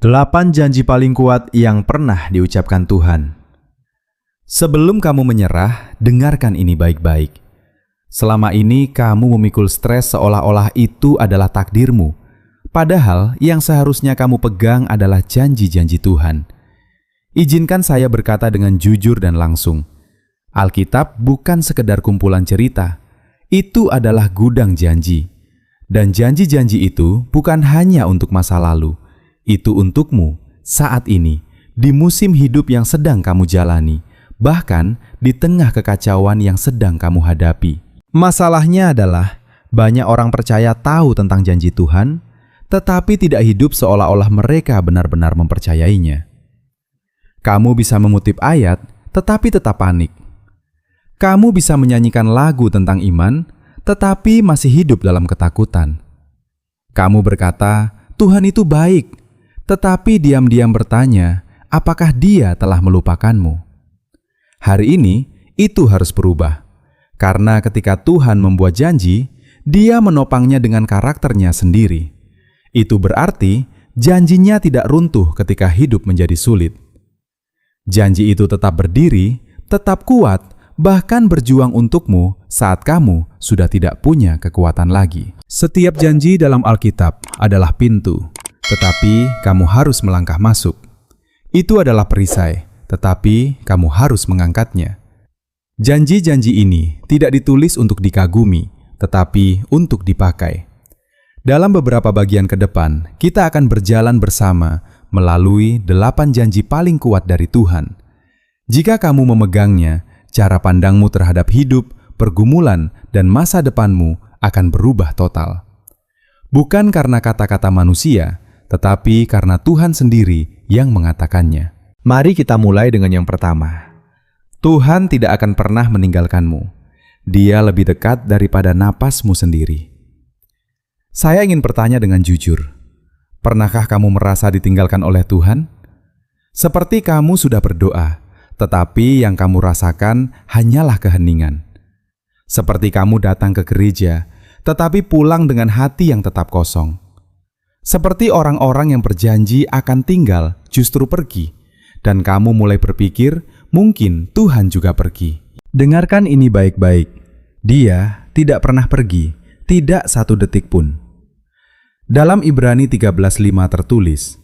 8 janji paling kuat yang pernah diucapkan Tuhan. Sebelum kamu menyerah, dengarkan ini baik-baik. Selama ini kamu memikul stres seolah-olah itu adalah takdirmu. Padahal yang seharusnya kamu pegang adalah janji-janji Tuhan. Izinkan saya berkata dengan jujur dan langsung. Alkitab bukan sekedar kumpulan cerita. Itu adalah gudang janji. Dan janji-janji itu bukan hanya untuk masa lalu. Itu untukmu saat ini, di musim hidup yang sedang kamu jalani, bahkan di tengah kekacauan yang sedang kamu hadapi. Masalahnya adalah, banyak orang percaya tahu tentang janji Tuhan, tetapi tidak hidup seolah-olah mereka benar-benar mempercayainya. Kamu bisa mengutip ayat, tetapi tetap panik. Kamu bisa menyanyikan lagu tentang iman, tetapi masih hidup dalam ketakutan. Kamu berkata, Tuhan itu baik, tetapi diam-diam bertanya, apakah Dia telah melupakanmu? Hari ini, itu harus berubah. Karena ketika Tuhan membuat janji, Dia menopangnya dengan karakternya sendiri. Itu berarti, janjinya tidak runtuh ketika hidup menjadi sulit. Janji itu tetap berdiri, tetap kuat, bahkan berjuang untukmu saat kamu sudah tidak punya kekuatan lagi. Setiap janji dalam Alkitab adalah pintu. Tetapi kamu harus melangkah masuk. Itu adalah perisai, tetapi kamu harus mengangkatnya. Janji-janji ini tidak ditulis untuk dikagumi, tetapi untuk dipakai. Dalam beberapa bagian ke depan, kita akan berjalan bersama melalui 8 janji paling kuat dari Tuhan. Jika kamu memegangnya, cara pandangmu terhadap hidup, pergumulan, dan masa depanmu akan berubah total. Bukan karena kata-kata manusia, tetapi karena Tuhan sendiri yang mengatakannya. Mari kita mulai dengan yang pertama. Tuhan tidak akan pernah meninggalkanmu. Dia lebih dekat daripada napasmu sendiri. Saya ingin bertanya dengan jujur. Pernahkah kamu merasa ditinggalkan oleh Tuhan? Seperti kamu sudah berdoa, tetapi yang kamu rasakan hanyalah keheningan. Seperti kamu datang ke gereja, tetapi pulang dengan hati yang tetap kosong. Seperti orang-orang yang berjanji akan tinggal justru pergi, dan kamu mulai berpikir mungkin Tuhan juga pergi. Dengarkan ini baik-baik. Dia tidak pernah pergi, tidak satu detik pun. Dalam Ibrani 13:5 tertulis,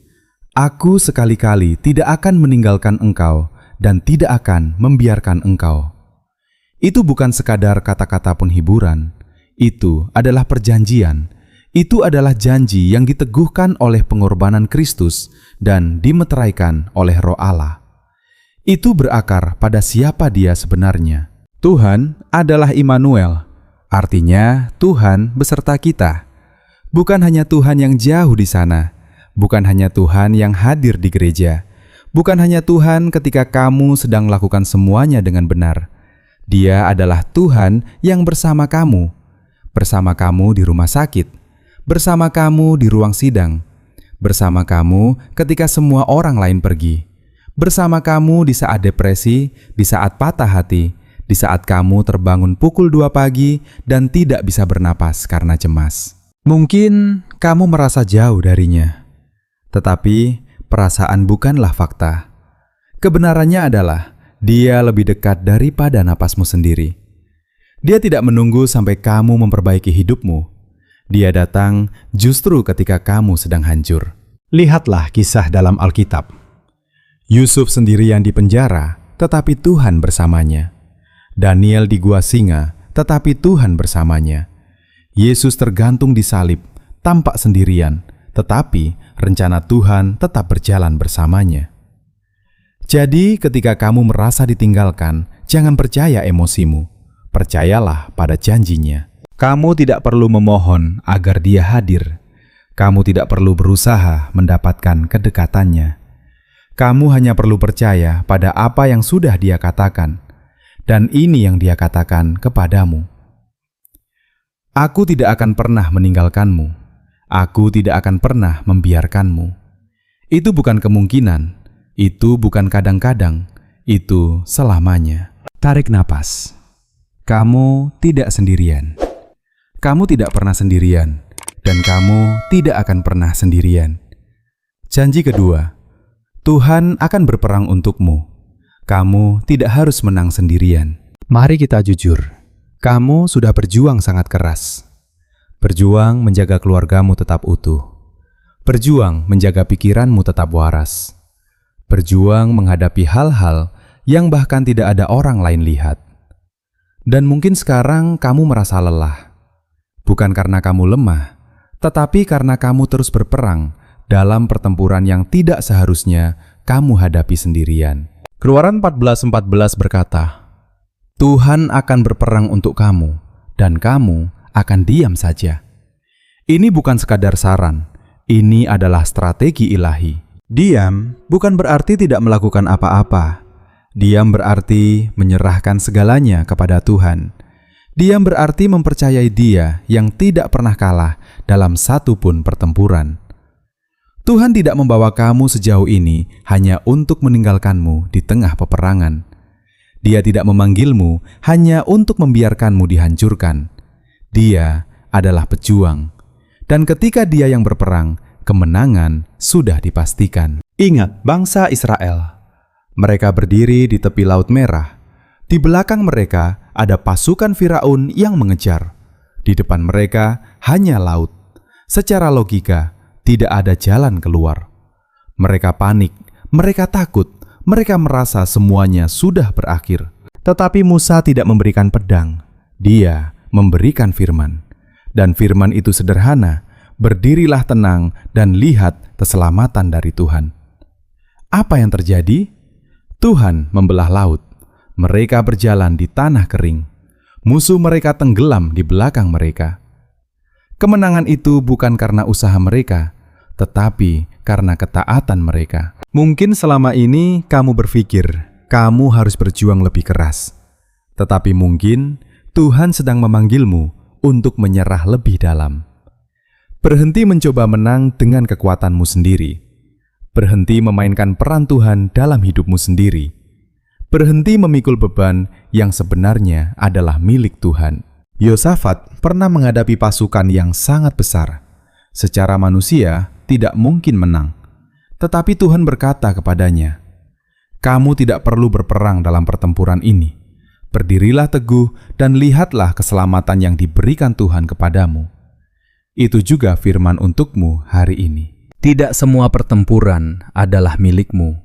Aku sekali-kali tidak akan meninggalkan engkau dan tidak akan membiarkan engkau. Itu bukan sekadar kata-kata penghiburan, itu adalah perjanjian. Itu adalah janji yang diteguhkan oleh pengorbanan Kristus dan dimeteraikan oleh Roh Allah. Itu berakar pada siapa Dia sebenarnya. Tuhan adalah Immanuel, artinya Tuhan beserta kita. Bukan hanya Tuhan yang jauh di sana, bukan hanya Tuhan yang hadir di gereja, bukan hanya Tuhan ketika kamu sedang melakukan semuanya dengan benar. Dia adalah Tuhan yang bersama kamu di rumah sakit, bersama kamu di ruang sidang, bersama kamu ketika semua orang lain pergi, bersama kamu di saat depresi, di saat patah hati, di saat kamu terbangun pukul 2 pagi dan tidak bisa bernapas karena cemas. Mungkin kamu merasa jauh darinya, tetapi perasaan bukanlah fakta. Kebenarannya adalah Dia lebih dekat daripada napasmu sendiri. Dia tidak menunggu sampai kamu memperbaiki hidupmu. Dia datang justru ketika kamu sedang hancur. Lihatlah kisah dalam Alkitab. Yusuf sendirian di penjara, tetapi Tuhan bersamanya. Daniel di gua singa, tetapi Tuhan bersamanya. Yesus tergantung di salib, tampak sendirian, tetapi rencana Tuhan tetap berjalan bersamanya. Jadi ketika kamu merasa ditinggalkan, jangan percaya emosimu. Percayalah pada janjinya. Kamu tidak perlu memohon agar Dia hadir. Kamu tidak perlu berusaha mendapatkan kedekatannya. Kamu hanya perlu percaya pada apa yang sudah Dia katakan. Dan ini yang Dia katakan kepadamu. Aku tidak akan pernah meninggalkanmu. Aku tidak akan pernah membiarkanmu. Itu bukan kemungkinan. Itu bukan kadang-kadang. Itu selamanya. Tarik napas. Kamu tidak sendirian. Kamu tidak pernah sendirian, dan kamu tidak akan pernah sendirian. Janji kedua, Tuhan akan berperang untukmu. Kamu tidak harus menang sendirian. Mari kita jujur, kamu sudah berjuang sangat keras. Berjuang menjaga keluargamu tetap utuh. Berjuang menjaga pikiranmu tetap waras. Berjuang menghadapi hal-hal yang bahkan tidak ada orang lain lihat. Dan mungkin sekarang kamu merasa lelah. Bukan karena kamu lemah, tetapi karena kamu terus berperang dalam pertempuran yang tidak seharusnya kamu hadapi sendirian. Keluaran 14:14 berkata, Tuhan akan berperang untuk kamu, dan kamu akan diam saja. Ini bukan sekadar saran, ini adalah strategi ilahi. Diam bukan berarti tidak melakukan apa-apa. Diam berarti menyerahkan segalanya kepada Tuhan. Diam berarti mempercayai Dia yang tidak pernah kalah dalam satu pun pertempuran. Tuhan tidak membawa kamu sejauh ini hanya untuk meninggalkanmu di tengah peperangan. Dia tidak memanggilmu hanya untuk membiarkanmu dihancurkan. Dia adalah pejuang. Dan ketika Dia yang berperang, kemenangan sudah dipastikan. Ingat bangsa Israel. Mereka berdiri di tepi Laut Merah. Di belakang mereka ada pasukan Firaun yang mengejar. Di depan mereka hanya laut. Secara logika, tidak ada jalan keluar. Mereka panik, mereka takut, mereka merasa semuanya sudah berakhir. Tetapi Musa tidak memberikan pedang. Dia memberikan firman. Dan firman itu sederhana, berdirilah tenang dan lihat keselamatan dari Tuhan. Apa yang terjadi? Tuhan membelah laut. Mereka berjalan di tanah kering. Musuh mereka tenggelam di belakang mereka. Kemenangan itu bukan karena usaha mereka, tetapi karena ketaatan mereka. Mungkin selama ini kamu berpikir, kamu harus berjuang lebih keras. Tetapi mungkin Tuhan sedang memanggilmu untuk menyerah lebih dalam. Berhenti mencoba menang dengan kekuatanmu sendiri. Berhenti memainkan peran Tuhan dalam hidupmu sendiri. Berhenti memikul beban yang sebenarnya adalah milik Tuhan. Yosafat pernah menghadapi pasukan yang sangat besar. Secara manusia, tidak mungkin menang. Tetapi Tuhan berkata kepadanya, "Kamu tidak perlu berperang dalam pertempuran ini. Berdirilah teguh dan lihatlah keselamatan yang diberikan Tuhan kepadamu." Itu juga firman untukmu hari ini. Tidak semua pertempuran adalah milikmu.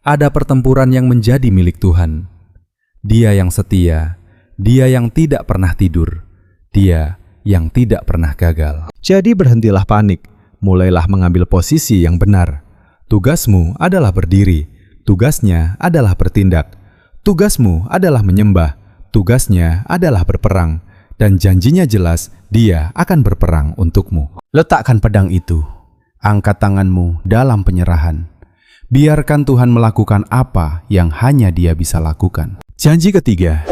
Ada pertempuran yang menjadi milik Tuhan. Dia yang setia, Dia yang tidak pernah tidur, Dia yang tidak pernah gagal. Jadi berhentilah panik. Mulailah mengambil posisi yang benar. Tugasmu adalah berdiri. Tugasnya adalah bertindak. Tugasmu adalah menyembah. Tugasnya adalah berperang. Dan janjinya jelas, Dia akan berperang untukmu. Letakkan pedang itu. Angkat tanganmu dalam penyerahan. Biarkan Tuhan melakukan apa yang hanya Dia bisa lakukan. Janji ketiga,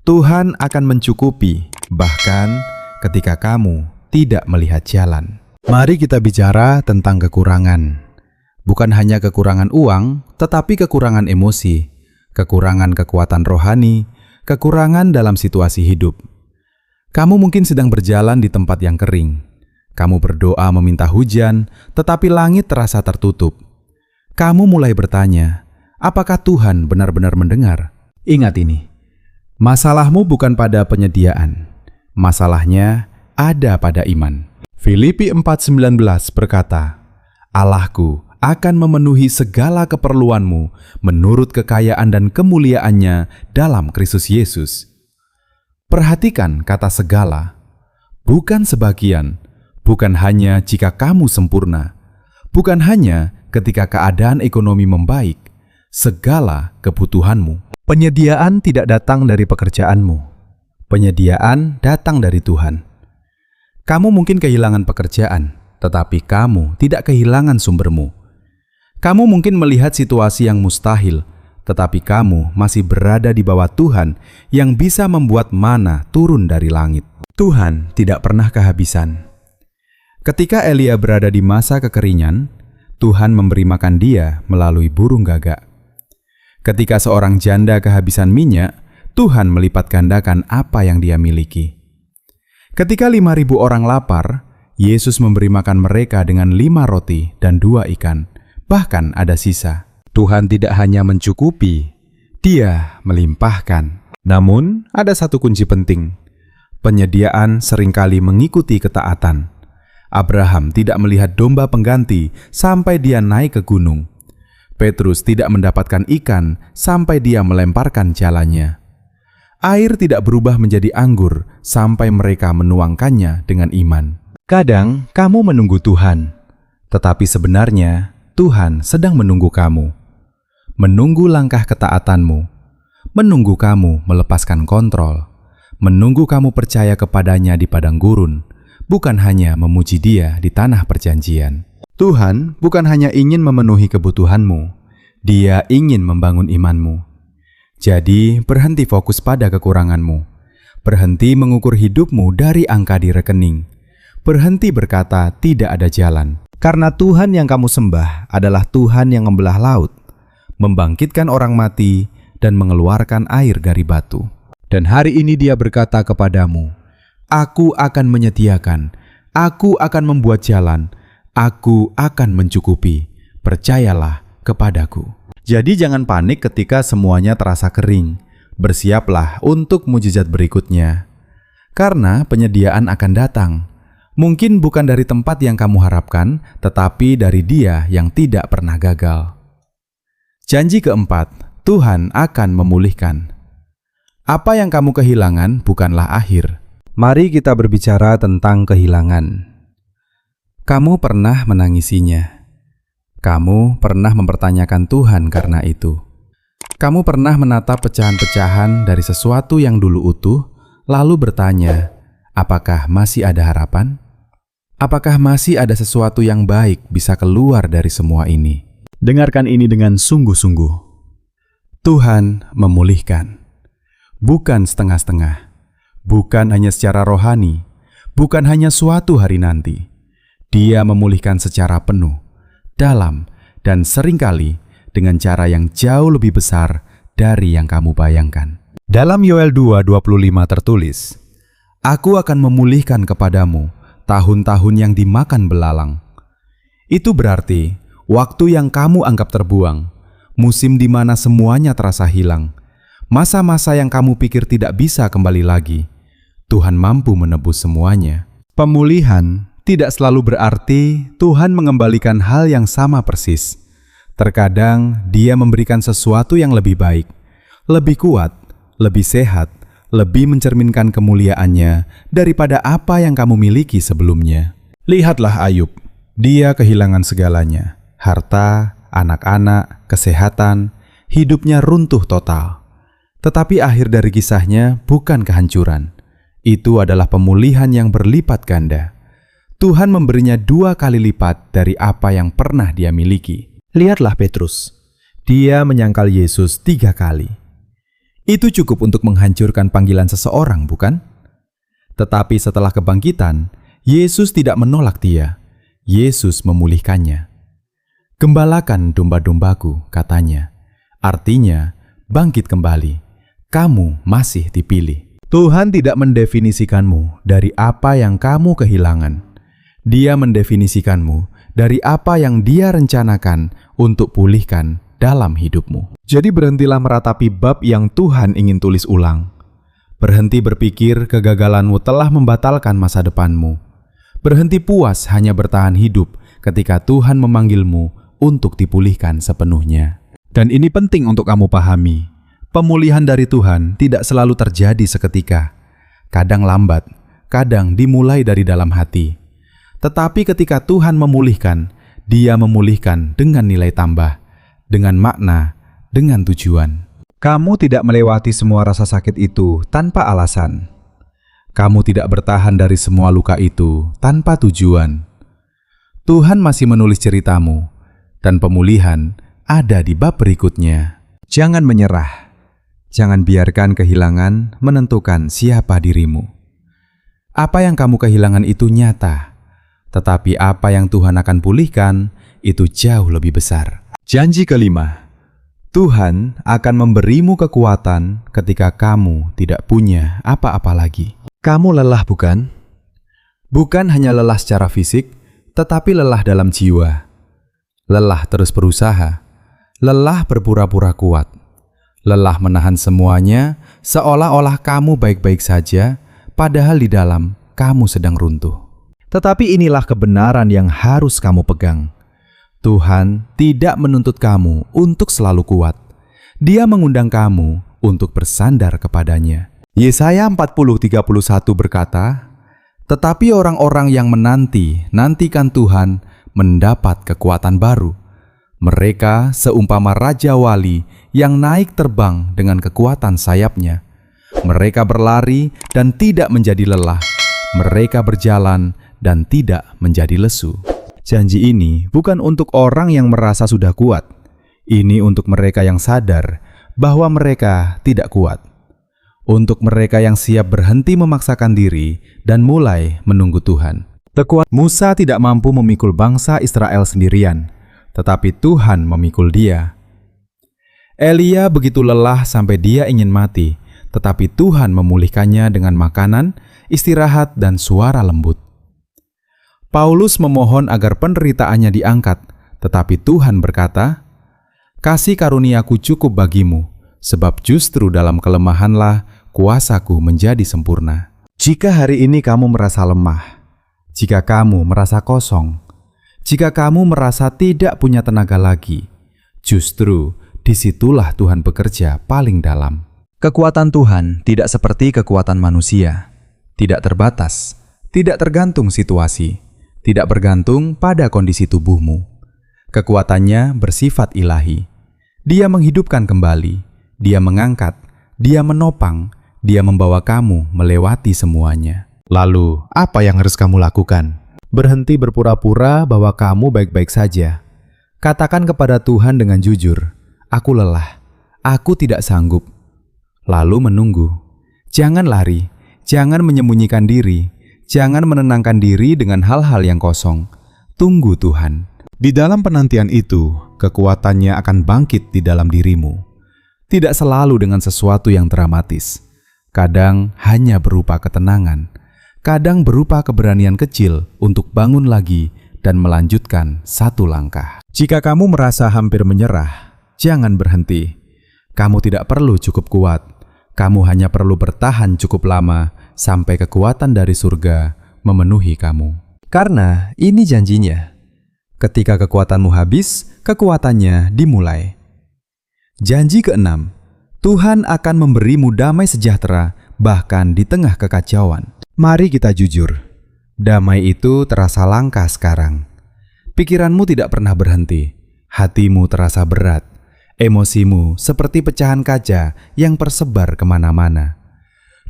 Tuhan akan mencukupi, bahkan ketika kamu tidak melihat jalan. Mari kita bicara tentang kekurangan. Bukan hanya kekurangan uang, tetapi kekurangan emosi, kekurangan kekuatan rohani, kekurangan dalam situasi hidup. Kamu mungkin sedang berjalan di tempat yang kering. Kamu berdoa meminta hujan, tetapi langit terasa tertutup. Kamu mulai bertanya, apakah Tuhan benar-benar mendengar? Ingat ini, masalahmu bukan pada penyediaan. Masalahnya ada pada iman. Filipi 4:19 berkata, Allahku akan memenuhi segala keperluanmu menurut kekayaan dan kemuliaannya dalam Kristus Yesus. Perhatikan kata segala, bukan sebagian, bukan hanya jika kamu sempurna, bukan hanya ketika keadaan ekonomi membaik, segala kebutuhanmu. Penyediaan tidak datang dari pekerjaanmu. Penyediaan datang dari Tuhan. Kamu mungkin kehilangan pekerjaan, tetapi kamu tidak kehilangan sumbermu. Kamu mungkin melihat situasi yang mustahil, tetapi kamu masih berada di bawah Tuhan yang bisa membuat mana turun dari langit. Tuhan tidak pernah kehabisan. Ketika Elia berada di masa kekeringan, Tuhan memberi makan dia melalui burung gagak. Ketika seorang janda kehabisan minyak, Tuhan melipat gandakan apa yang dia miliki. Ketika 5.000 orang lapar, Yesus memberi makan mereka dengan 5 roti dan 2 ikan, bahkan ada sisa. Tuhan tidak hanya mencukupi, Dia melimpahkan. Namun, ada satu kunci penting. Penyediaan seringkali mengikuti ketaatan. Abraham tidak melihat domba pengganti sampai dia naik ke gunung. Petrus tidak mendapatkan ikan sampai dia melemparkan jalannya. Air tidak berubah menjadi anggur sampai mereka menuangkannya dengan iman. Kadang kamu menunggu Tuhan, tetapi sebenarnya Tuhan sedang menunggu kamu. Menunggu langkah ketaatanmu, menunggu kamu melepaskan kontrol, menunggu kamu percaya kepadanya di padang gurun, bukan hanya memuji Dia di tanah perjanjian. Tuhan bukan hanya ingin memenuhi kebutuhanmu, Dia ingin membangun imanmu. Jadi, berhenti fokus pada kekuranganmu. Berhenti mengukur hidupmu dari angka di rekening. Berhenti berkata tidak ada jalan. Karena Tuhan yang kamu sembah adalah Tuhan yang membelah laut, membangkitkan orang mati, dan mengeluarkan air dari batu. Dan hari ini Dia berkata kepadamu, Aku akan menyediakan, Aku akan membuat jalan, Aku akan mencukupi, percayalah kepadaku. Jadi jangan panik ketika semuanya terasa kering. Bersiaplah untuk mujizat berikutnya. Karena penyediaan akan datang. Mungkin bukan dari tempat yang kamu harapkan, tetapi dari Dia yang tidak pernah gagal. Janji keempat, Tuhan akan memulihkan. Apa yang kamu kehilangan bukanlah akhir. Mari kita berbicara tentang kehilangan. Kamu pernah menangisinya. Kamu pernah mempertanyakan Tuhan karena itu. Kamu pernah menatap pecahan-pecahan dari sesuatu yang dulu utuh, lalu bertanya, apakah masih ada harapan? Apakah masih ada sesuatu yang baik bisa keluar dari semua ini? Dengarkan ini dengan sungguh-sungguh. Tuhan memulihkan. Bukan setengah-setengah. Bukan hanya secara rohani. Bukan hanya suatu hari nanti. Dia memulihkan secara penuh, dalam, dan seringkali dengan cara yang jauh lebih besar dari yang kamu bayangkan. Dalam Yoel 2:25 tertulis, Aku akan memulihkan kepadamu tahun-tahun yang dimakan belalang. Itu berarti waktu yang kamu anggap terbuang, musim di mana semuanya terasa hilang, masa-masa yang kamu pikir tidak bisa kembali lagi. Tuhan mampu menebus semuanya. Pemulihan tidak selalu berarti Tuhan mengembalikan hal yang sama persis. Terkadang Dia memberikan sesuatu yang lebih baik, lebih kuat, lebih sehat, lebih mencerminkan kemuliaannya daripada apa yang kamu miliki sebelumnya. Lihatlah Ayub, dia kehilangan segalanya, harta, anak-anak, kesehatan, hidupnya runtuh total. Tetapi akhir dari kisahnya bukan kehancuran. Itu adalah pemulihan yang berlipat ganda. Tuhan memberinya 2 kali lipat dari apa yang pernah dia miliki. Lihatlah Petrus. Dia menyangkal Yesus 3 kali. Itu cukup untuk menghancurkan panggilan seseorang, bukan? Tetapi setelah kebangkitan, Yesus tidak menolak dia. Yesus memulihkannya. Gembalakan domba-dombaku, katanya. Artinya, bangkit kembali. Kamu masih dipilih. Tuhan tidak mendefinisikanmu dari apa yang kamu kehilangan. Dia mendefinisikanmu dari apa yang Dia rencanakan untuk pulihkan dalam hidupmu. Jadi berhentilah meratapi bab yang Tuhan ingin tulis ulang. Berhenti berpikir kegagalanmu telah membatalkan masa depanmu. Berhenti puas hanya bertahan hidup ketika Tuhan memanggilmu untuk dipulihkan sepenuhnya. Dan ini penting untuk kamu pahami. Pemulihan dari Tuhan tidak selalu terjadi seketika. Kadang lambat, kadang dimulai dari dalam hati. Tetapi ketika Tuhan memulihkan, Dia memulihkan dengan nilai tambah, dengan makna, dengan tujuan. Kamu tidak melewati semua rasa sakit itu tanpa alasan. Kamu tidak bertahan dari semua luka itu tanpa tujuan. Tuhan masih menulis ceritamu, dan pemulihan ada di bab berikutnya. Jangan menyerah. Jangan biarkan kehilangan menentukan siapa dirimu. Apa yang kamu kehilangan itu nyata, tetapi apa yang Tuhan akan pulihkan itu jauh lebih besar. Janji kelima, Tuhan akan memberimu kekuatan ketika kamu tidak punya apa-apa lagi. Kamu lelah, bukan? Bukan hanya lelah secara fisik, tetapi lelah dalam jiwa. Lelah terus berusaha, lelah berpura-pura kuat, lelah menahan semuanya seolah-olah kamu baik-baik saja, padahal di dalam kamu sedang runtuh. Tetapi inilah kebenaran yang harus kamu pegang. Tuhan tidak menuntut kamu untuk selalu kuat. Dia mengundang kamu untuk bersandar kepadanya. Yesaya 40:31 berkata, "Tetapi orang-orang yang nantikan Tuhan mendapat kekuatan baru. Mereka seumpama Raja Wali yang naik terbang dengan kekuatan sayapnya. Mereka berlari dan tidak menjadi lelah. Mereka berjalan dan tidak menjadi lesu." Janji ini bukan untuk orang yang merasa sudah kuat. Ini untuk mereka yang sadar bahwa mereka tidak kuat. Untuk mereka yang siap berhenti memaksakan diri dan mulai menunggu Tuhan. Musa tidak mampu memikul bangsa Israel sendirian, tetapi Tuhan memikul dia. Elia begitu lelah sampai dia ingin mati, tetapi Tuhan memulihkannya dengan makanan, istirahat, dan suara lembut. Paulus memohon agar penderitaannya diangkat, tetapi Tuhan berkata, "Kasih karuniaku cukup bagimu, sebab justru dalam kelemahanlah kuasaku menjadi sempurna." Jika hari ini kamu merasa lemah, jika kamu merasa kosong, jika kamu merasa tidak punya tenaga lagi, justru disitulah Tuhan bekerja paling dalam. Kekuatan Tuhan tidak seperti kekuatan manusia, tidak terbatas, tidak tergantung situasi, tidak bergantung pada kondisi tubuhmu. Kekuatannya bersifat ilahi. Dia menghidupkan kembali, Dia mengangkat, Dia menopang, Dia membawa kamu melewati semuanya. Lalu, apa yang harus kamu lakukan? Berhenti berpura-pura bahwa kamu baik-baik saja. Katakan kepada Tuhan dengan jujur, "Aku lelah, aku tidak sanggup." Lalu menunggu. Jangan lari, jangan menyembunyikan diri, jangan menenangkan diri dengan hal-hal yang kosong. Tunggu Tuhan. Di dalam penantian itu, kekuatannya akan bangkit di dalam dirimu. Tidak selalu dengan sesuatu yang dramatis. Kadang hanya berupa ketenangan. Kadang berupa keberanian kecil untuk bangun lagi dan melanjutkan satu langkah. Jika kamu merasa hampir menyerah, jangan berhenti. Kamu tidak perlu cukup kuat. Kamu hanya perlu bertahan cukup lama sampai kekuatan dari surga memenuhi kamu. Karena ini janjinya. Ketika kekuatanmu habis, kekuatannya dimulai. Janji ke-6, Tuhan akan memberimu damai sejahtera bahkan di tengah kekacauan. Mari kita jujur, damai itu terasa langka sekarang. Pikiranmu tidak pernah berhenti, hatimu terasa berat, emosimu seperti pecahan kaca yang tersebar kemana-mana.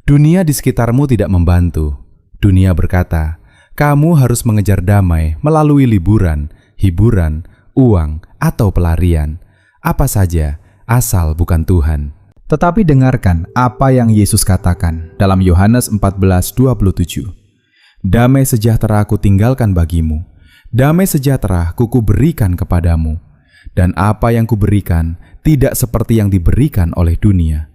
Dunia di sekitarmu tidak membantu. Dunia berkata, kamu harus mengejar damai melalui liburan, hiburan, uang, atau pelarian. Apa saja, asal bukan Tuhan. Tetapi dengarkan apa yang Yesus katakan dalam Yohanes 14:27. Damai sejahtera aku tinggalkan bagimu. Damai sejahtera kuku berikan kepadamu. Dan apa yang kuberikan tidak seperti yang diberikan oleh dunia.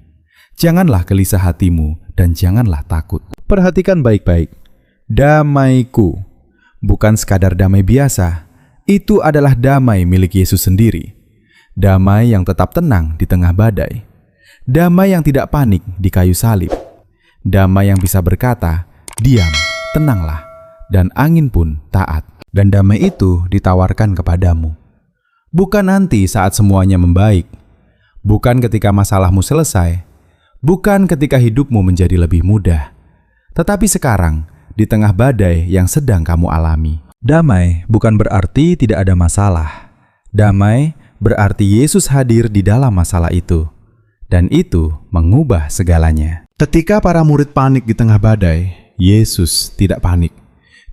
Janganlah gelisah hatimu dan janganlah takut. Perhatikan baik-baik. Damaiku bukan sekadar damai biasa. Itu adalah damai milik Yesus sendiri. Damai yang tetap tenang di tengah badai. Damai yang tidak panik di kayu salib. Damai yang bisa berkata, diam, tenanglah, dan angin pun taat. Dan damai itu ditawarkan kepadamu. Bukan nanti saat semuanya membaik. Bukan ketika masalahmu selesai. Bukan ketika hidupmu menjadi lebih mudah. Tetapi sekarang, di tengah badai yang sedang kamu alami. Damai bukan berarti tidak ada masalah. Damai berarti Yesus hadir di dalam masalah itu. Dan itu mengubah segalanya. Ketika para murid panik di tengah badai, Yesus tidak panik.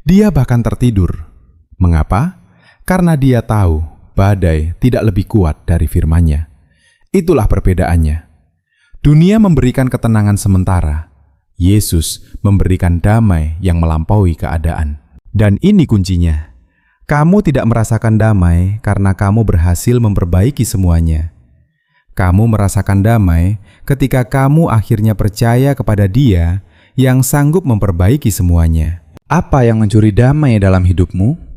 Dia bahkan tertidur. Mengapa? Karena dia tahu badai tidak lebih kuat dari firman-Nya. Itulah perbedaannya. Dunia memberikan ketenangan sementara. Yesus memberikan damai yang melampaui keadaan. Dan ini kuncinya. Kamu tidak merasakan damai karena kamu berhasil memperbaiki semuanya. Kamu merasakan damai ketika kamu akhirnya percaya kepada Dia yang sanggup memperbaiki semuanya. Apa yang mencuri damai dalam hidupmu?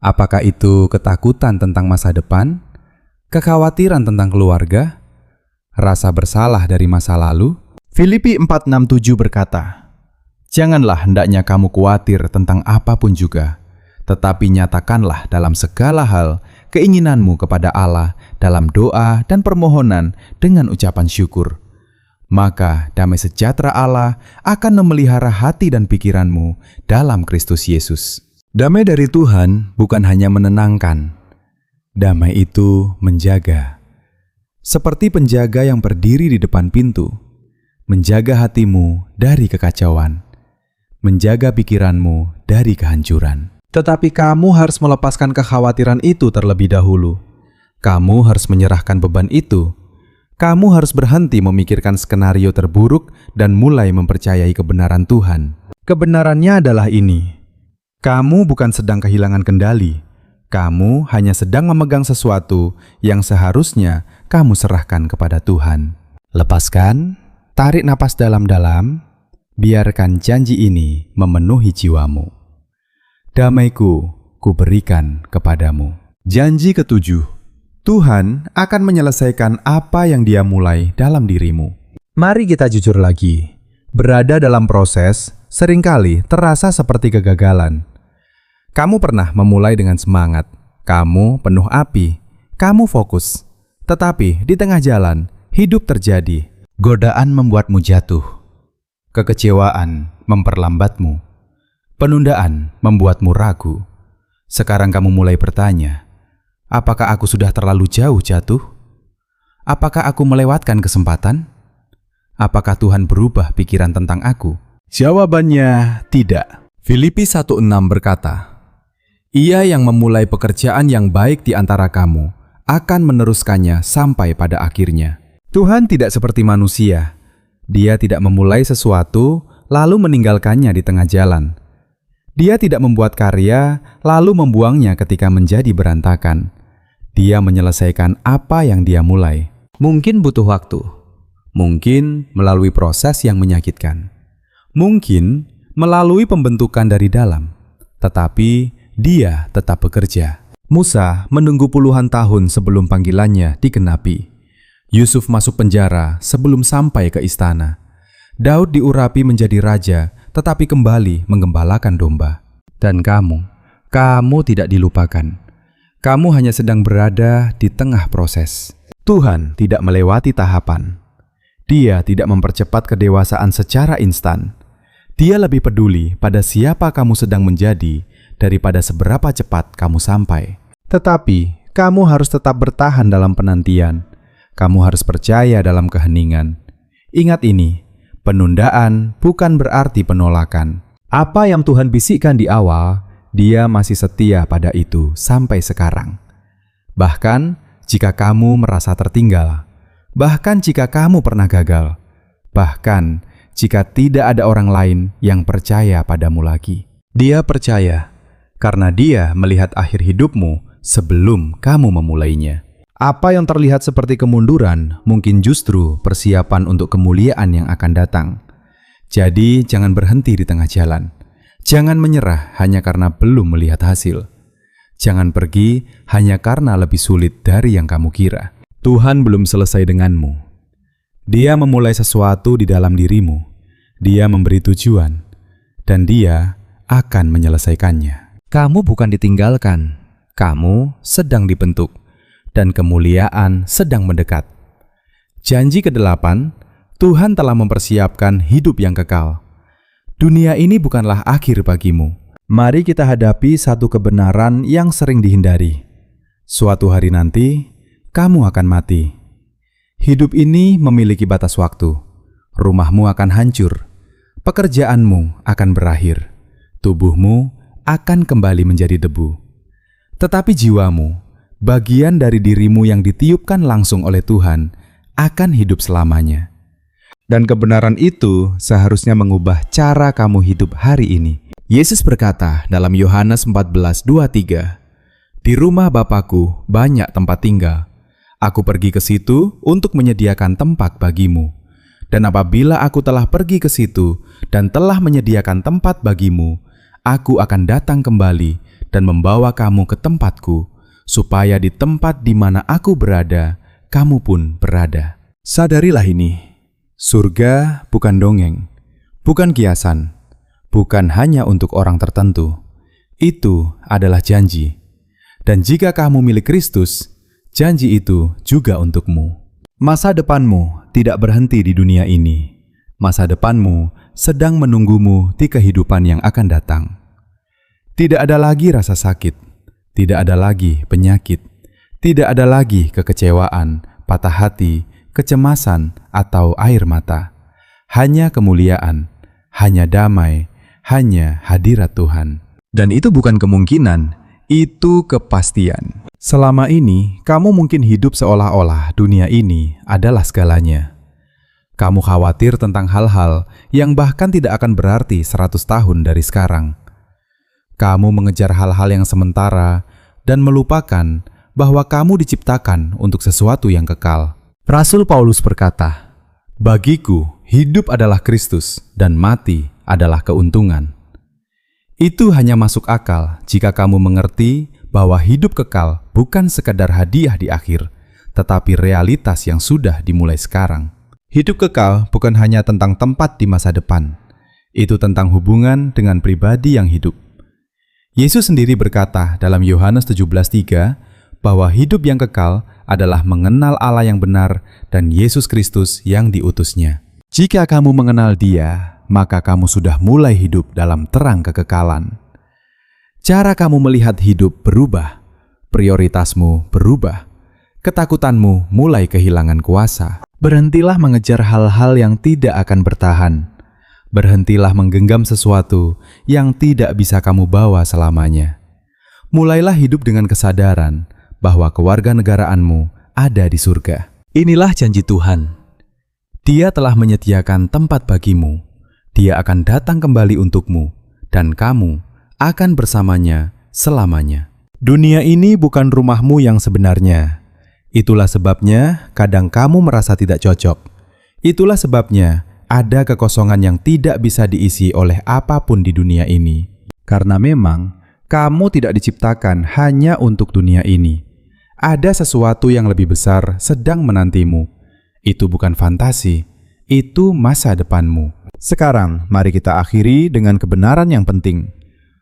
Apakah itu ketakutan tentang masa depan, kekhawatiran tentang keluarga, rasa bersalah dari masa lalu? Filipi 4:6-7 berkata, "Janganlah hendaknya kamu khawatir tentang apapun juga, tetapi nyatakanlah dalam segala hal keinginanmu kepada Allah dalam doa dan permohonan dengan ucapan syukur. Maka damai sejahtera Allah akan memelihara hati dan pikiranmu dalam Kristus Yesus." Damai dari Tuhan bukan hanya menenangkan. Damai itu menjaga. Seperti penjaga yang berdiri di depan pintu, menjaga hatimu dari kekacauan, menjaga pikiranmu dari kehancuran. Tetapi kamu harus melepaskan kekhawatiran itu terlebih dahulu. Kamu harus menyerahkan beban itu. Kamu harus berhenti memikirkan skenario terburuk dan mulai mempercayai kebenaran Tuhan. Kebenarannya adalah ini: kamu bukan sedang kehilangan kendali. Kamu hanya sedang memegang sesuatu yang seharusnya kamu serahkan kepada Tuhan. Lepaskan, tarik napas dalam-dalam, biarkan janji ini memenuhi jiwamu. Damaiku kuberikan kepadamu. Janji ketujuh. Tuhan akan menyelesaikan apa yang Dia mulai dalam dirimu. Mari kita jujur lagi. Berada dalam proses seringkali terasa seperti kegagalan. Kamu pernah memulai dengan semangat, kamu penuh api, kamu fokus. Tetapi di tengah jalan, hidup terjadi. Godaan membuatmu jatuh. Kekecewaan memperlambatmu. Penundaan membuatmu ragu. Sekarang kamu mulai bertanya, apakah aku sudah terlalu jauh jatuh? Apakah aku melewatkan kesempatan? Apakah Tuhan berubah pikiran tentang aku? Jawabannya tidak. Filipi 1:6 berkata, "Ia yang memulai pekerjaan yang baik di antara kamu akan meneruskannya sampai pada akhirnya." Tuhan tidak seperti manusia. Dia tidak memulai sesuatu lalu meninggalkannya di tengah jalan. Dia tidak membuat karya lalu membuangnya ketika menjadi berantakan. Dia menyelesaikan apa yang Dia mulai. Mungkin butuh waktu, mungkin melalui proses yang menyakitkan, mungkin melalui pembentukan dari dalam, tetapi Dia tetap bekerja. Musa menunggu puluhan tahun sebelum panggilannya digenapi. Yusuf masuk penjara sebelum sampai ke istana. Daud diurapi menjadi raja, tetapi kembali menggembalakan domba. Dan kamu tidak dilupakan. Kamu hanya sedang berada di tengah proses. Tuhan tidak melewati tahapan. Dia tidak mempercepat kedewasaan secara instan. Dia lebih peduli pada siapa kamu sedang menjadi daripada seberapa cepat kamu sampai. Tetapi kamu harus tetap bertahan dalam penantian. Kamu harus percaya dalam keheningan. Ingat ini, penundaan bukan berarti penolakan. Apa yang Tuhan bisikkan di awal, Dia masih setia pada itu sampai sekarang. Bahkan jika kamu merasa tertinggal, bahkan jika kamu pernah gagal, bahkan jika tidak ada orang lain yang percaya padamu lagi. Dia percaya karena Dia melihat akhir hidupmu sebelum kamu memulainya. Apa yang terlihat seperti kemunduran mungkin justru persiapan untuk kemuliaan yang akan datang. Jadi jangan berhenti di tengah jalan. Jangan menyerah hanya karena belum melihat hasil. Jangan pergi hanya karena lebih sulit dari yang kamu kira. Tuhan belum selesai denganmu. Dia memulai sesuatu di dalam dirimu. Dia memberi tujuan, dan Dia akan menyelesaikannya. Kamu bukan ditinggalkan. Kamu sedang dibentuk, dan kemuliaan sedang mendekat. Janji ke-8, Tuhan telah mempersiapkan hidup yang kekal. Dunia ini bukanlah akhir bagimu. Mari kita hadapi satu kebenaran yang sering dihindari. Suatu hari nanti, kamu akan mati. Hidup ini memiliki batas waktu. Rumahmu akan hancur. Pekerjaanmu akan berakhir. Tubuhmu akan kembali menjadi debu. Tetapi jiwamu, bagian dari dirimu yang ditiupkan langsung oleh Tuhan, akan hidup selamanya. Dan kebenaran itu seharusnya mengubah cara kamu hidup hari ini. Yesus berkata dalam Yohanes 14:23, "Di rumah Bapa-Ku banyak tempat tinggal. Aku pergi ke situ untuk menyediakan tempat bagimu. Dan apabila Aku telah pergi ke situ dan telah menyediakan tempat bagimu, Aku akan datang kembali dan membawa kamu ke tempatku, supaya di tempat di mana aku berada, kamu pun berada. Sadarilah ini, surga bukan dongeng, bukan kiasan, bukan hanya untuk orang tertentu. Itu adalah janji. Dan jika kamu milik Kristus, janji itu juga untukmu. Masa depanmu tidak berhenti di dunia ini. Masa depanmu sedang menunggumu di kehidupan yang akan datang. Tidak ada lagi rasa sakit, tidak ada lagi penyakit, tidak ada lagi kekecewaan, patah hati, kecemasan, atau air mata. Hanya kemuliaan, hanya damai, hanya hadirat Tuhan. Dan itu bukan kemungkinan, itu kepastian. Selama ini, kamu mungkin hidup seolah-olah dunia ini adalah segalanya. Kamu khawatir tentang hal-hal yang bahkan tidak akan berarti 100 tahun dari sekarang. Kamu mengejar hal-hal yang sementara dan melupakan bahwa kamu diciptakan untuk sesuatu yang kekal. Rasul Paulus berkata, "Bagiku, hidup adalah Kristus dan mati adalah keuntungan." Itu hanya masuk akal jika kamu mengerti bahwa hidup kekal bukan sekadar hadiah di akhir, tetapi realitas yang sudah dimulai sekarang. Hidup kekal bukan hanya tentang tempat di masa depan. Itu tentang hubungan dengan pribadi yang hidup. Yesus sendiri berkata dalam Yohanes 17:3 bahwa hidup yang kekal adalah mengenal Allah yang benar dan Yesus Kristus yang diutusnya. Jika kamu mengenal Dia, maka kamu sudah mulai hidup dalam terang kekekalan. Cara kamu melihat hidup berubah, prioritasmu berubah, ketakutanmu mulai kehilangan kuasa. Berhentilah mengejar hal-hal yang tidak akan bertahan. Berhentilah menggenggam sesuatu yang tidak bisa kamu bawa selamanya. Mulailah hidup dengan kesadaran bahwa kewarganegaraanmu ada di surga. Inilah janji Tuhan. Dia telah menyediakan tempat bagimu. Dia akan datang kembali untukmu, dan kamu akan bersamanya selamanya. Dunia ini bukan rumahmu yang sebenarnya. Itulah sebabnya kadang kamu merasa tidak cocok. Itulah sebabnya ada kekosongan yang tidak bisa diisi oleh apapun di dunia ini. Karena memang kamu tidak diciptakan hanya untuk dunia ini. Ada sesuatu yang lebih besar sedang menantimu. Itu bukan fantasi, itu masa depanmu. Sekarang mari kita akhiri dengan kebenaran yang penting.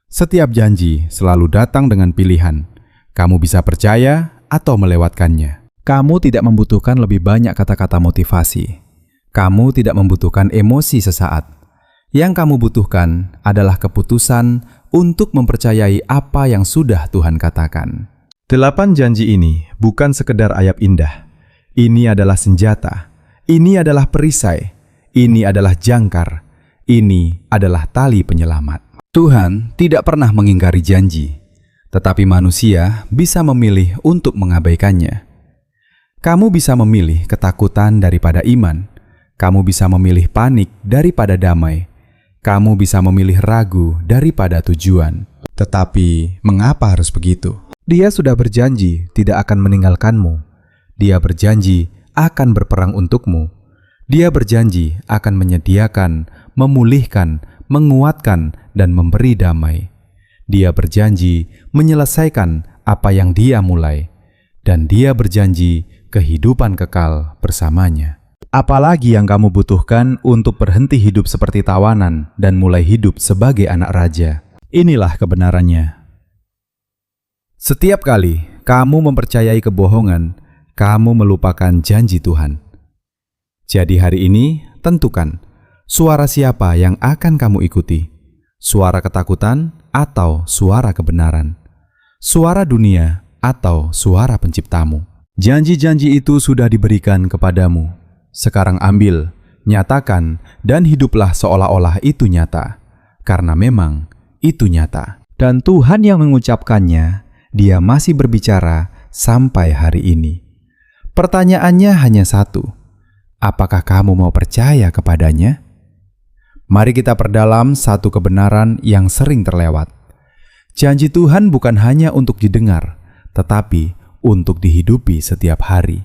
Setiap janji selalu datang dengan pilihan. Kamu bisa percaya atau melewatkannya. Kamu tidak membutuhkan lebih banyak kata-kata motivasi. Kamu tidak membutuhkan emosi sesaat. Yang kamu butuhkan adalah keputusan untuk mempercayai apa yang sudah Tuhan katakan. 8 janji ini bukan sekedar ayat indah. Ini adalah senjata. Ini adalah perisai. Ini adalah jangkar. Ini adalah tali penyelamat. Tuhan tidak pernah mengingkari janji, tetapi manusia bisa memilih untuk mengabaikannya. Kamu bisa memilih ketakutan daripada iman. Kamu bisa memilih panik daripada damai. Kamu bisa memilih ragu daripada tujuan. Tetapi, mengapa harus begitu? Dia sudah berjanji tidak akan meninggalkanmu. Dia berjanji akan berperang untukmu. Dia berjanji akan menyediakan, memulihkan, menguatkan, dan memberi damai. Dia berjanji menyelesaikan apa yang Dia mulai. Dan Dia berjanji kehidupan kekal bersamanya. Apalagi yang kamu butuhkan untuk berhenti hidup seperti tawanan dan mulai hidup sebagai anak raja? Inilah kebenarannya. Setiap kali kamu mempercayai kebohongan, kamu melupakan janji Tuhan. Jadi hari ini, tentukan suara siapa yang akan kamu ikuti. Suara ketakutan atau suara kebenaran. Suara dunia atau suara penciptamu. Janji-janji itu sudah diberikan kepadamu. Sekarang ambil, nyatakan, dan hiduplah seolah-olah itu nyata. Karena memang itu nyata. Dan Tuhan yang mengucapkannya, Dia masih berbicara sampai hari ini. Pertanyaannya hanya satu. Apakah kamu mau percaya kepadanya? Mari kita perdalam satu kebenaran yang sering terlewat. Janji Tuhan bukan hanya untuk didengar, tetapi untuk dihidupi setiap hari.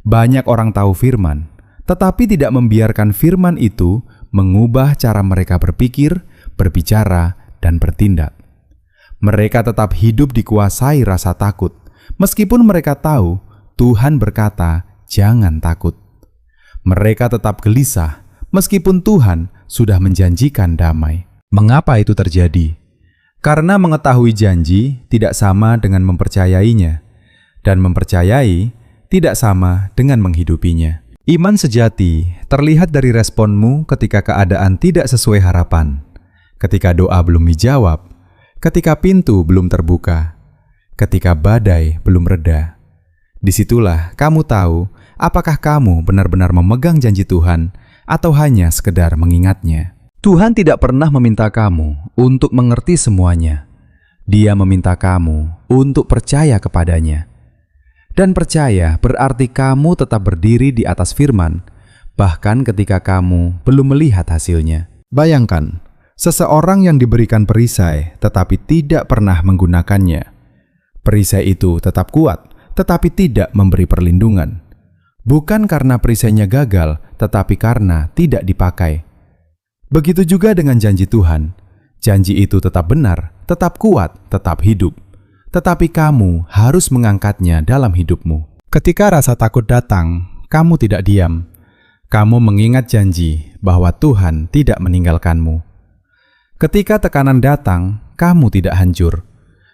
Banyak orang tahu firman, tetapi tidak membiarkan firman itu mengubah cara mereka berpikir, berbicara, dan bertindak. Mereka tetap hidup dikuasai rasa takut, meskipun mereka tahu Tuhan berkata, "Jangan takut." Mereka tetap gelisah, meskipun Tuhan sudah menjanjikan damai. Mengapa itu terjadi? Karena mengetahui janji tidak sama dengan mempercayainya, dan mempercayai tidak sama dengan menghidupinya. Iman sejati terlihat dari responmu ketika keadaan tidak sesuai harapan, ketika doa belum dijawab, ketika pintu belum terbuka, ketika badai belum reda. Disitulah kamu tahu apakah kamu benar-benar memegang janji Tuhan atau hanya sekedar mengingatnya. Tuhan tidak pernah meminta kamu untuk mengerti semuanya. Dia meminta kamu untuk percaya kepadanya. Dan percaya berarti kamu tetap berdiri di atas firman, bahkan ketika kamu belum melihat hasilnya. Bayangkan, seseorang yang diberikan perisai tetapi tidak pernah menggunakannya. Perisai itu tetap kuat, tetapi tidak memberi perlindungan. Bukan karena perisainya gagal, tetapi karena tidak dipakai. Begitu juga dengan janji Tuhan. Janji itu tetap benar, tetap kuat, tetap hidup. Tetapi kamu harus mengangkatnya dalam hidupmu. Ketika rasa takut datang, kamu tidak diam. Kamu mengingat janji bahwa Tuhan tidak meninggalkanmu. Ketika tekanan datang, kamu tidak hancur.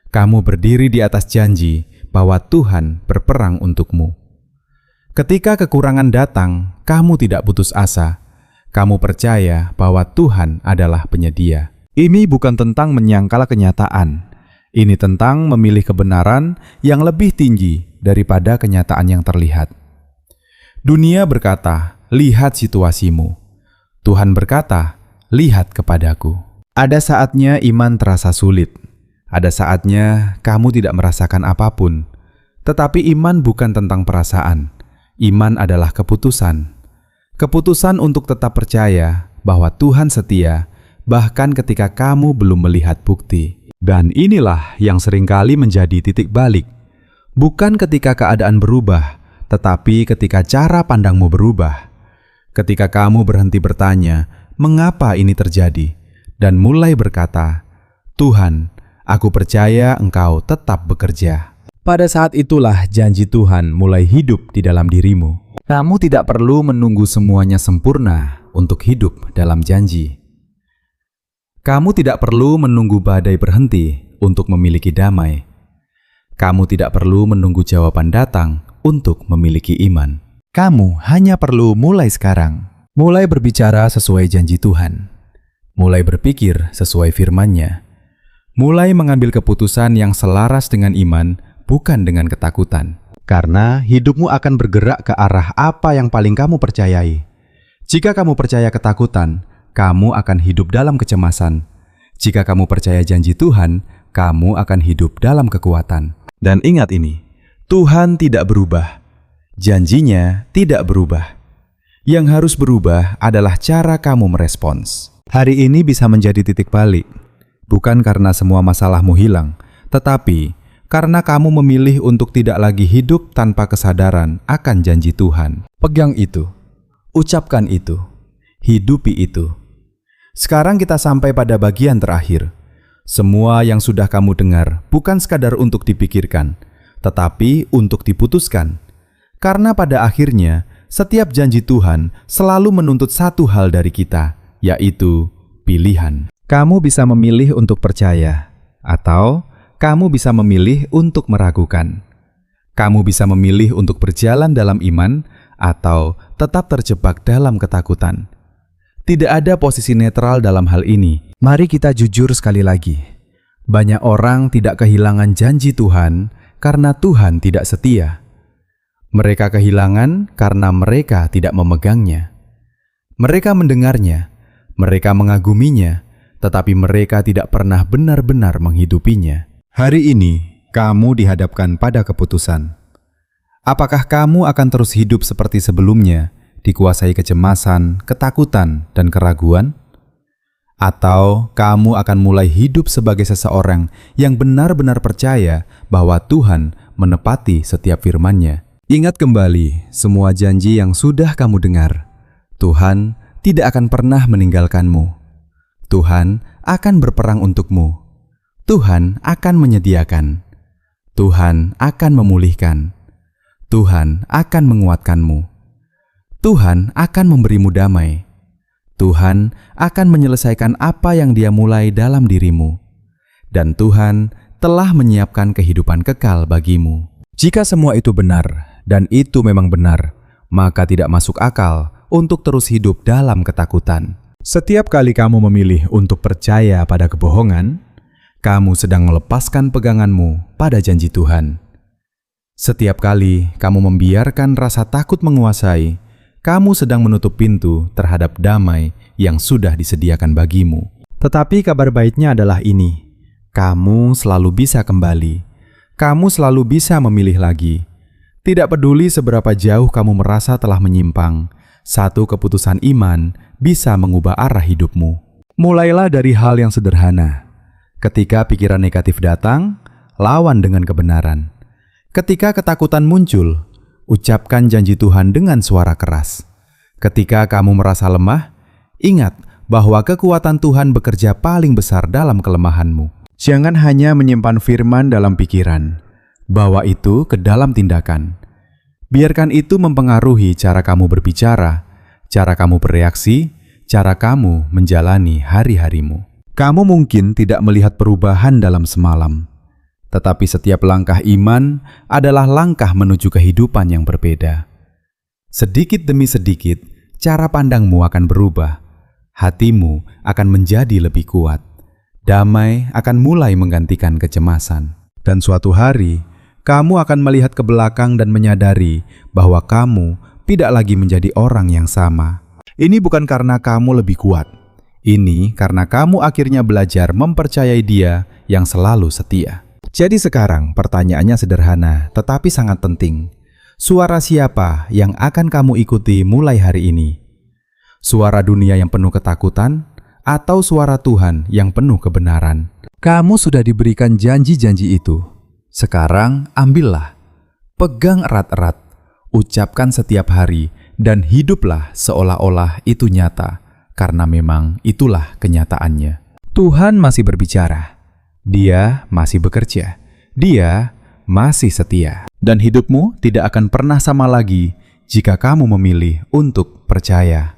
Kamu berdiri di atas janji bahwa Tuhan berperang untukmu. Ketika kekurangan datang, kamu tidak putus asa. Kamu percaya bahwa Tuhan adalah penyedia. Ini bukan tentang menyangkal kenyataan. Ini tentang memilih kebenaran yang lebih tinggi daripada kenyataan yang terlihat. Dunia berkata, "Lihat situasimu." Tuhan berkata, "Lihat kepadaku." Ada saatnya iman terasa sulit. Ada saatnya kamu tidak merasakan apapun. Tetapi iman bukan tentang perasaan. Iman adalah keputusan. Keputusan untuk tetap percaya bahwa Tuhan setia, bahkan ketika kamu belum melihat bukti. Dan inilah yang seringkali menjadi titik balik. Bukan ketika keadaan berubah, tetapi ketika cara pandangmu berubah. Ketika kamu berhenti bertanya, "Mengapa ini terjadi?" dan mulai berkata, "Tuhan, aku percaya Engkau tetap bekerja." Pada saat itulah janji Tuhan mulai hidup di dalam dirimu. Kamu tidak perlu menunggu semuanya sempurna untuk hidup dalam janji. Kamu tidak perlu menunggu badai berhenti untuk memiliki damai. Kamu tidak perlu menunggu jawaban datang untuk memiliki iman. Kamu hanya perlu mulai sekarang. Mulai berbicara sesuai janji Tuhan. Mulai berpikir sesuai firman-Nya. Mulai mengambil keputusan yang selaras dengan iman, bukan dengan ketakutan. Karena hidupmu akan bergerak ke arah apa yang paling kamu percayai. Jika kamu percaya ketakutan, kamu akan hidup dalam kecemasan. Jika kamu percaya janji Tuhan, kamu akan hidup dalam kekuatan. Dan ingat ini, Tuhan tidak berubah. Janjinya tidak berubah. Yang harus berubah adalah cara kamu merespons. Hari ini bisa menjadi titik balik. Bukan karena semua masalahmu hilang, tetapi karena kamu memilih untuk tidak lagi hidup tanpa kesadaran akan janji Tuhan. Pegang itu. Ucapkan itu. Hidupi itu. Sekarang kita sampai pada bagian terakhir. Semua yang sudah kamu dengar bukan sekadar untuk dipikirkan, tetapi untuk diputuskan. Karena pada akhirnya, setiap janji Tuhan selalu menuntut satu hal dari kita, yaitu pilihan. Kamu bisa memilih untuk percaya, atau kamu bisa memilih untuk meragukan. Kamu bisa memilih untuk berjalan dalam iman, atau tetap terjebak dalam ketakutan. Tidak ada posisi netral dalam hal ini. Mari kita jujur sekali lagi. Banyak orang tidak kehilangan janji Tuhan karena Tuhan tidak setia. Mereka kehilangan karena mereka tidak memegangnya. Mereka mendengarnya, mereka mengaguminya, tetapi mereka tidak pernah benar-benar menghidupinya. Hari ini, kamu dihadapkan pada keputusan. Apakah kamu akan terus hidup seperti sebelumnya, dikuasai kecemasan, ketakutan, dan keraguan? Atau kamu akan mulai hidup sebagai seseorang yang benar-benar percaya bahwa Tuhan menepati setiap firman-Nya? Ingat kembali semua janji yang sudah kamu dengar. Tuhan tidak akan pernah meninggalkanmu. Tuhan akan berperang untukmu. Tuhan akan menyediakan. Tuhan akan memulihkan. Tuhan akan menguatkanmu. Tuhan akan memberimu damai. Tuhan akan menyelesaikan apa yang Dia mulai dalam dirimu. Dan Tuhan telah menyiapkan kehidupan kekal bagimu. Jika semua itu benar, dan itu memang benar, maka tidak masuk akal untuk terus hidup dalam ketakutan. Setiap kali kamu memilih untuk percaya pada kebohongan, kamu sedang melepaskan peganganmu pada janji Tuhan. Setiap kali kamu membiarkan rasa takut menguasai, kamu sedang menutup pintu terhadap damai yang sudah disediakan bagimu. Tetapi kabar baiknya adalah ini: kamu selalu bisa kembali. Kamu selalu bisa memilih lagi. Tidak peduli seberapa jauh kamu merasa telah menyimpang, satu keputusan iman bisa mengubah arah hidupmu. Mulailah dari hal yang sederhana. Ketika pikiran negatif datang, lawan dengan kebenaran. Ketika ketakutan muncul, ucapkan janji Tuhan dengan suara keras. Ketika kamu merasa lemah, ingat bahwa kekuatan Tuhan bekerja paling besar dalam kelemahanmu. Jangan hanya menyimpan firman dalam pikiran, bawa itu ke dalam tindakan. Biarkan itu mempengaruhi cara kamu berbicara, cara kamu bereaksi, cara kamu menjalani hari-harimu. Kamu mungkin tidak melihat perubahan dalam semalam, tetapi setiap langkah iman adalah langkah menuju kehidupan yang berbeda. Sedikit demi sedikit, cara pandangmu akan berubah. Hatimu akan menjadi lebih kuat. Damai akan mulai menggantikan kecemasan. Dan suatu hari, kamu akan melihat ke belakang dan menyadari bahwa kamu tidak lagi menjadi orang yang sama. Ini bukan karena kamu lebih kuat. Ini karena kamu akhirnya belajar mempercayai Dia yang selalu setia. Jadi sekarang pertanyaannya sederhana tetapi sangat penting. Suara siapa yang akan kamu ikuti mulai hari ini? Suara dunia yang penuh ketakutan atau suara Tuhan yang penuh kebenaran? Kamu sudah diberikan janji-janji itu. Sekarang ambillah, pegang erat-erat, ucapkan setiap hari, dan hiduplah seolah-olah itu nyata. Karena memang itulah kenyataannya. Tuhan masih berbicara. Dia masih bekerja. Dia masih setia. Dan hidupmu tidak akan pernah sama lagi jika kamu memilih untuk percaya.